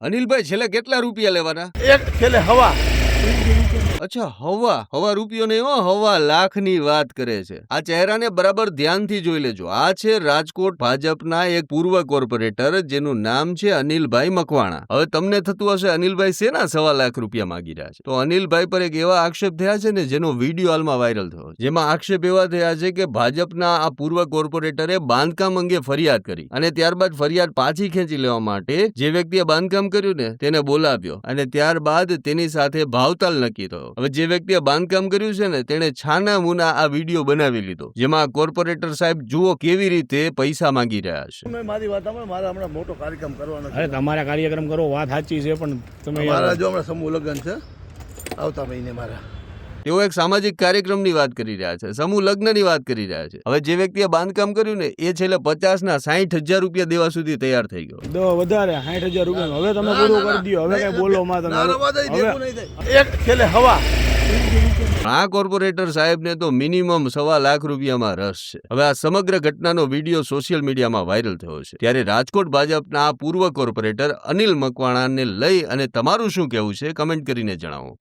અનિલભાઈ છેલ્લે કેટલા રૂપિયા લેવાના? એક છેલ્લે હવા. અચ્છા, હવા રૂપિયો નહીં હો, હવા લાખની વાત કરે છે. આ ચહેરાને બરાબર ધ્યાનથી જોઈ લેજો. આ છે રાજકોટ ભાજપના એક પૂર્વ કોર્પોરેટર જેનું નામ છે અનિલભાઈ મકવાણા. હવે તમને થતું હશે અનિલભાઈ શેના 1.25 લાખ રૂપિયા માંગી રહ્યા છે? તો અનિલભાઈ પર એક એવા આક્ષેપ થયા છે ને જેનો વિડીયો હાલમાં વાયરલ થયો છે. જેમાં આક્ષેપ એવા થયા છે કે ભાજપના આ પૂર્વ કોર્પોરેટરે બાંધકામ અંગે ફરિયાદ કરી અને ત્યારબાદ ફરિયાદ પાછી ખેંચી લેવા માટે જે વ્યક્તિએ બાંધકામ કર્યું ને તેને બોલાવ્યો અને ત્યારબાદ તેની સાથે ભાવતાલ નક્કી થયો. હવે જે વ્યક્તિએ બાંધકામ કર્યું છે ને તેણે છાના મુના આ વિડીયો બનાવી લીધો, જેમાં કોર્પોરેટર સાહેબ જુઓ કેવી રીતે પૈસા માંગી રહ્યા છે. મારી વાત સાંભળો, મારે હમણાં મોટો કાર્યક્રમ કરવાનો છે. અરે તમારા કાર્યક્રમ કરો, વાત સાચી છે, પણ તમે મારા જો હમણાં સમૂહ લગ્ન છે આવતા મહિને મારા. તેઓ એક સામાજિક કાર્યક્રમની વાત કરી રહ્યા છે, સમૂહ લગ્નની વાત કરી રહ્યા છે. હવે જે વ્યક્તિએ બાંધકામ કર્યું ને એ છેલ્લે 50 ના 60,000 રૂપિયા દેવા સુધી તૈયાર થઈ ગયો. વધારે 60,000 રૂપિયા. હવે તમે પૂરું કરી દો, હવે કઈ બોલો માં તમે. એક છેલ્લે હવા. આ કોર્પોરેટર સાહેબને તો મિનિમમ 1.25 લાખ રૂપિયામાં રસ છે. હવે આ સમગ્ર ઘટનાનો વિડીયો સોશિયલ મીડિયામાં વાયરલ થયો છે. ત્યારે રાજકોટ ભાજપના આ પૂર્વ કોર્પોરેટર અનિલ મકવાણાને લઈ અને તમારું શું કહેવું છે કમેન્ટ કરીને જણાવો.